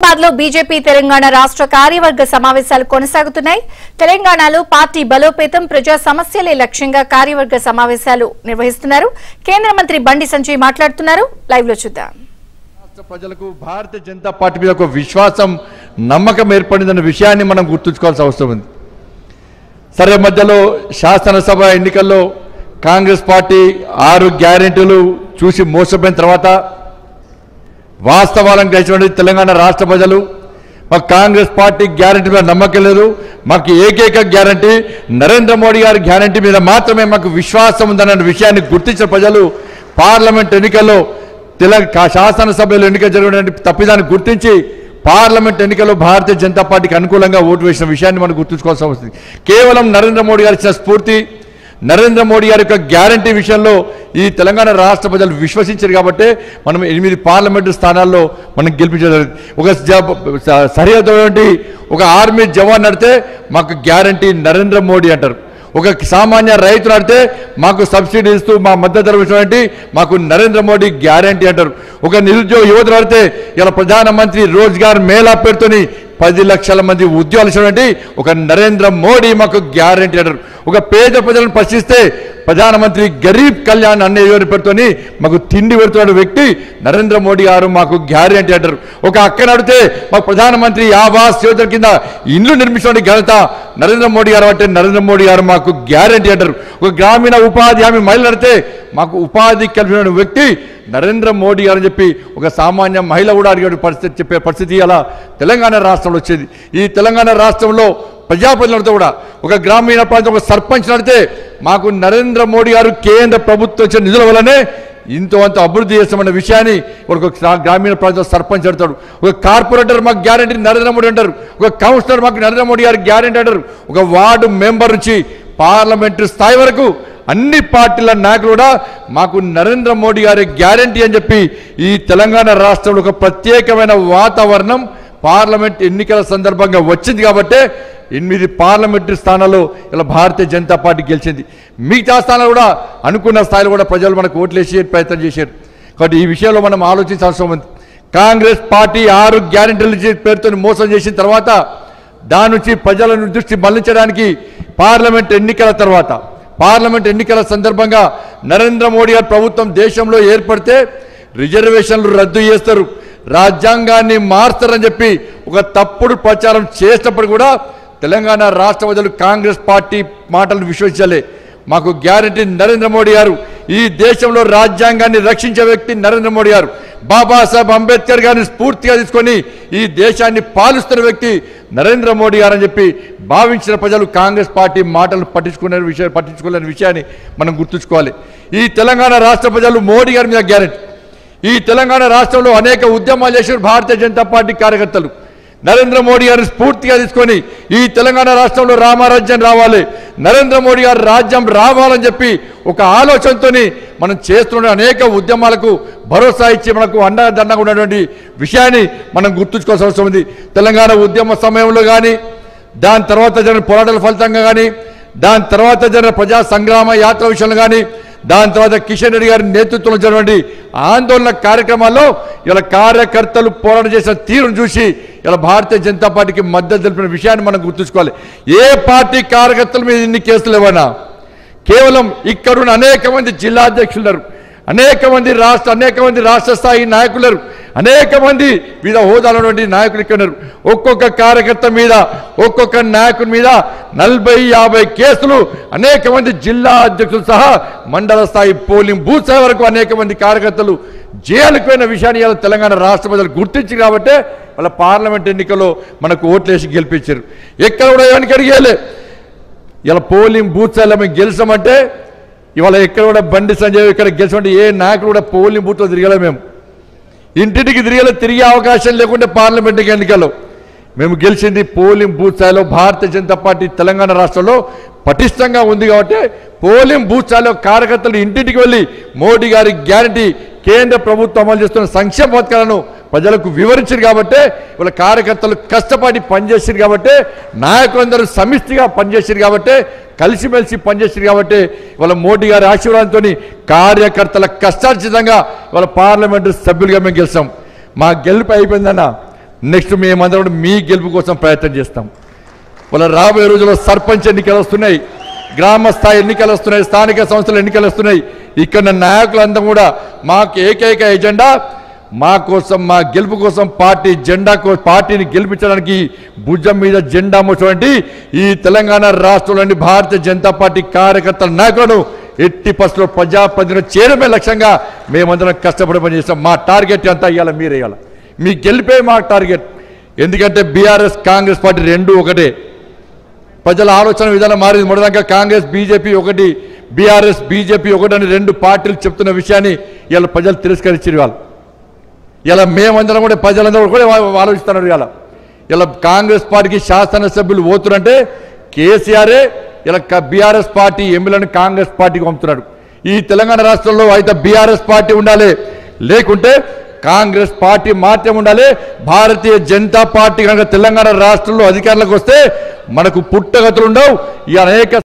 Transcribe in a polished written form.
హైదరాబాద్ లో బీజేపీ తెలంగాణ రాష్ట్ర కార్యవర్గ సమావేశాలు కొనసాగుతున్నాయి. తెలంగాణలో పార్టీ బలోపేతం, ప్రజా సమస్యలే లక్ష్యంగా కార్యవర్గ సమావేశాలు నిర్వహిస్తున్నారు. కేంద్ర మంత్రి బండి సంజయ్ మాట్లాడుతున్నారు. లైవ్ లో చూద్దాం. రాష్ట్ర ప్రజలకు భారతీయ జనతా పార్టీ మీద ఒక విశ్వాసం, నమ్మకం ఏర్పడిందన్న విషయాన్ని మనం గుర్తుంచుకోవాల్సిన అవసరం ఉంది. సరే, మధ్యలో శాసనసభ ఎన్నికల్లో కాంగ్రెస్ పార్టీ 6 గ్యారెంటీలు చూసి మోసపోయిన తర్వాత వాస్తవాలను గ్రహించినటువంటి తెలంగాణ రాష్ట్ర ప్రజలు మాకు కాంగ్రెస్ పార్టీ గ్యారెంటీ మీద నమ్మకం లేదు, మాకు ఏకైక గ్యారెంటీ నరేంద్ర మోడీ గారి గ్యారెంటీ మీద మాత్రమే మాకు విశ్వాసం ఉందన్న విషయాన్ని గుర్తించిన ప్రజలు పార్లమెంట్ ఎన్నికల్లో శాసనసభలో ఎన్నిక జరిగిన తప్పిదాన్ని గుర్తించి పార్లమెంట్ ఎన్నికల్లో భారతీయ జనతా పార్టీకి అనుకూలంగా ఓటు వేసిన విషయాన్ని మనం గుర్తుంచుకోవాల్సి వస్తుంది. కేవలం నరేంద్ర మోడీ గారు ఇచ్చిన స్ఫూర్తి, నరేంద్ర మోడీ గారి యొక్క గ్యారంటీ విషయంలో ఈ తెలంగాణ రాష్ట్ర ప్రజలు విశ్వసించారు కాబట్టి మనం 8 పార్లమెంటు స్థానాల్లో మనం గెలిపించడం. ఒక సరిహద్దు ఒక ఆర్మీ జవాన్ నడితే మాకు గ్యారంటీ నరేంద్ర మోడీ అంటారు. ఒక సామాన్య రైతు నడితే మాకు సబ్సిడీ ఇస్తూ మా మద్దతు ధర ఇచ్చినటువంటి మాకు నరేంద్ర మోడీ గ్యారంటీ అంటారు. ఒక నిరుద్యోగ యువత నడితే ఇలా ప్రధానమంత్రి రోజ్గార్ మేళా పేరుతోని 10 లక్షల మంది ఉద్యోగాలు ఇచ్చినటువంటి ఒక నరేంద్ర మోడీ మాకు గ్యారంటీ అంటారు. ఒక పేద ప్రజలను ప్రశ్నిస్తే ప్రధానమంత్రి గరీబ్ కళ్యాణ్ అనే పేరుతోని మాకు తిండి పెడుతున్న వ్యక్తి నరేంద్ర మోడీ గారు మాకు గ్యారంటీ అంటారు. ఒక అక్కని అడిగితే మాకు ప్రధానమంత్రి ఆవాస్ యోజన కింద ఇండ్లు నిర్మించిన ఘనత నరేంద్ర మోడీ గారు అంటే నరేంద్ర మోడీ గారు మాకు గ్యారంటీ అంటారు. ఒక గ్రామీణ ఉపాధి హామీ మహిళలు అడిగితే మాకు ఉపాధి కల్పించిన వ్యక్తి నరేంద్ర మోడీ గారు అని చెప్పి ఒక సామాన్య మహిళ కూడా అడిగే పరిస్థితి చెప్పే పరిస్థితి అలా తెలంగాణ రాష్ట్రంలో వచ్చేది. ఈ తెలంగాణ రాష్ట్రంలో ప్రజాప్రతినిధులతో కూడా ఒక గ్రామీణ ప్రాంతం ఒక సర్పంచ్ నడితే మాకు నరేంద్ర మోడీ గారు కేంద్ర ప్రభుత్వం ఇచ్చిన నిధుల వల్లనే అంత అభివృద్ధి చేస్తామన్న విషయాన్ని ఒక గ్రామీణ ప్రాంతం సర్పంచ్ అంటాడు. ఒక కార్పొరేటర్ మాకు గ్యారంటీ నరేంద్ర మోడీ అంటారు. ఒక కౌన్సిలర్ మాకు నరేంద్ర మోడీ గారు గ్యారంటీ అంటారు. ఒక వార్డు మెంబర్ నుంచి పార్లమెంటరీ స్థాయి వరకు అన్ని పార్టీల నాయకులు కూడా మాకు నరేంద్ర మోడీ గారి గ్యారంటీ అని చెప్పి ఈ తెలంగాణ రాష్ట్రంలో ఒక ప్రత్యేకమైన వాతావరణం పార్లమెంట్ ఎన్నికల సందర్భంగా వచ్చింది. కాబట్టి 8 పార్లమెంటరీ స్థానాల్లో ఇలా భారతీయ జనతా పార్టీ గెలిచింది. మిగతా స్థానాలు కూడా అనుకున్న స్థాయిలో కూడా ప్రజలు మనకు ఓట్లేసే ప్రయత్నం చేశారు. కాబట్టి ఈ విషయంలో మనం ఆలోచించాల్సిన అవసరం ఉంది. కాంగ్రెస్ పార్టీ 6 గ్యారెంటీల పేరుతో మోసం చేసిన తర్వాత దాని నుంచి ప్రజలను దృష్టి మళ్లించడానికి పార్లమెంట్ ఎన్నికల తర్వాత పార్లమెంట్ ఎన్నికల సందర్భంగా నరేంద్ర మోడీ గారి ప్రభుత్వం దేశంలో ఏర్పడితే రిజర్వేషన్లు రద్దు చేస్తారు, రాజ్యాంగాన్ని మార్స్తారని చెప్పి ఒక తప్పుడు ప్రచారం చేసినప్పుడు కూడా తెలంగాణ రాష్ట్ర ప్రజలు కాంగ్రెస్ పార్టీ మాటలు విశ్వసించలే. మాకు గ్యారంటీ నరేంద్ర మోడీ గారు, ఈ దేశంలో రాజ్యాంగాన్ని రక్షించే వ్యక్తి నరేంద్ర మోడీ గారు, బాబాసాహెబ్ అంబేద్కర్ గారిని స్ఫూర్తిగా తీసుకొని ఈ దేశాన్ని పాలిస్తున్న వ్యక్తి నరేంద్ర మోడీ గారు అని చెప్పి భావించిన ప్రజలు కాంగ్రెస్ పార్టీ మాటలు పట్టించుకోలేని విషయాన్ని మనం గుర్తుంచుకోవాలి. ఈ తెలంగాణ రాష్ట్ర ప్రజలు మోడీ గారి మీద గ్యారెంటీ. ఈ తెలంగాణ రాష్ట్రంలో అనేక ఉద్యమాలు చేసిన భారతీయ జనతా పార్టీ కార్యకర్తలు నరేంద్ర మోడీ గారిని స్ఫూర్తిగా తీసుకొని ఈ తెలంగాణ రాష్ట్రంలో రామరాజ్యం రావాలి, నరేంద్ర మోడీ గారి రాజ్యం రావాలని చెప్పి ఒక ఆలోచనతో మనం చేస్తున్న అనేక ఉద్యమాలకు భరోసా ఇచ్చి మనకు అండదండగా ఉన్నటువంటి విషయాన్ని మనం గుర్తుంచుకోవాల్సిన అవసరం ఉంది. తెలంగాణ ఉద్యమ సమయంలో కానీ, దాని తర్వాత జరిగిన పోరాటాల ఫలితంగా కానీ, దాని తర్వాత జరిగిన ప్రజా సంగ్రామ యాత్ర విషయంలో కానీ, దాని తర్వాత కిషన్ రెడ్డి గారి నేతృత్వంలో జరిగినటువంటి ఆందోళన కార్యక్రమాల్లో ఇలా కార్యకర్తలు పోరాటం చేసిన తీరును చూసి ఇలా భారతీయ జనతా పార్టీకి మద్దతు తెలిపిన విషయాన్ని మనం గుర్తుంచుకోవాలి. ఏ పార్టీ కార్యకర్తల మీద ఇన్ని కేసులు ఇవ్వనా? కేవలం ఇక్కడున్న అనేక మంది జిల్లా అధ్యక్షులు, అనేక మంది రాష్ట్ర స్థాయి నాయకులు, అనేక మంది వివిధ హోదాలో నాయకులు ఇక్కడ ఉన్నారు. ఒక్కొక్క కార్యకర్త మీద, ఒక్కొక్క నాయకుడి మీద 40-50 కేసులు, అనేక మంది జిల్లా అధ్యక్షులు సహా మండల స్థాయి పోలింగ్ బూత్ స్థాయి వరకు అనేక మంది కార్యకర్తలు జైలుకు పోయిన విషయాన్ని ఇలా తెలంగాణ రాష్ట్ర ప్రజలు గుర్తించి కాబట్టి వాళ్ళ పార్లమెంట్ ఎన్నికల్లో మనకు ఓట్లేసి గెలిపించారు. ఎక్కడ కూడా ఎవరికి అడిగేలే. ఇలా పోలింగ్ బూత్ స్థాయిలో మేము గెలిచామంటే ఇవాళ ఎక్కడ కూడా బండి సంజయ్ ఇక్కడ గెలిచామంటే ఏ నాయకుడు కూడా పోలింగ్ బూత్లో తిరగలే. మేము ఇంటింటికి తిరిగే అవకాశం లేకుంటే పార్లమెంట్ ఎన్నికల్లో మేము గెలిచింది పోలింగ్ బూత్ స్థాయిలో. భారతీయ జనతా పార్టీ తెలంగాణ రాష్ట్రంలో పటిష్టంగా ఉంది కాబట్టి పోలింగ్ బూత్ స్థాయిలో కార్యకర్తలు ఇంటింటికి వెళ్ళి మోడీ గారి గ్యారంటీ, కేంద్ర ప్రభుత్వం అమలు చేస్తున్న సంక్షేమ పథకాలను ప్రజలకు వివరించారు కాబట్టి వాళ్ళ కార్యకర్తలు కష్టపడి పనిచేసారు కాబట్టి నాయకులందరూ సమిష్టిగా పనిచేసారు కాబట్టి కలిసిమెలిసి పనిచేసారు కాబట్టి వాళ్ళ మోడీ గారి ఆశీర్వాదంతో కార్యకర్తల కష్టార్జితంగా వాళ్ళ పార్లమెంటు సభ్యులుగా మేము గెలిచాం. మా గెలుపు అయిపోయిందన్న నెక్స్ట్ మేమందరం కూడా మీ గెలుపు కోసం ప్రయత్నం చేస్తాం. వాళ్ళ రాబోయే రోజుల్లో సర్పంచ్ ఎన్నికలు వస్తున్నాయి, గ్రామ స్థాయి ఎన్నికలు వస్తున్నాయి, స్థానిక సంస్థల ఎన్నికలు వస్తున్నాయి. ఇక్కడ నాయకులంతా కూడా మాకు ఏకైక ఎజెండా మా కోసం, మా గెలుపు కోసం, పార్టీ జెండా పార్టీని గెలిపించడానికి భుజం మీద జెండా మోసినటువంటి ఈ తెలంగాణ రాష్ట్రంలోని భారతీయ జనతా పార్టీ కార్యకర్తల నాయకులను ఎట్టి పరిస్థితుల్లో ప్రజాప్రతినిధులు చేయడమే లక్ష్యంగా మేమందరం కష్టపడి పనిచేస్తాం. మా టార్గెట్ అంతా ఇవ్వాలి, మీరు వేయాలి. మీ గెలిపే మా టార్గెట్. ఎందుకంటే బీఆర్ఎస్ కాంగ్రెస్ పార్టీ రెండు ఒకటే. ప్రజల ఆలోచన విధానం మారింది. మొదటిదాకా కాంగ్రెస్ బీజేపీ ఒకటి, బీఆర్ఎస్ బీజేపీ ఒకటి అని రెండు పార్టీలు చెప్తున్న విషయాన్ని ఇలా ప్రజలు తిరస్కరించారు. వాళ్ళు ఇలా మేమందరం కూడా ప్రజలందరూ కూడా ఆలోచిస్తున్నారు. ఇలా కాంగ్రెస్ పార్టీకి శాసనసభ్యులు పోతున్నంటే కేసీఆరే ఇలా బీఆర్ఎస్ పార్టీ ఎమ్మెల్యేలను కాంగ్రెస్ పార్టీకి పంపుతున్నాడు. ఈ తెలంగాణ రాష్ట్రంలో అయితే బీఆర్ఎస్ పార్టీ ఉండాలి, లేకుంటే కాంగ్రెస్ పార్టీ మాత్రం ఉండాలి. భారతీయ జనతా పార్టీ కనుక తెలంగాణ రాష్ట్రంలో అధికారంలోకి వస్తే మనకు పుట్టగతులు ఉండవు. ఈ అనేక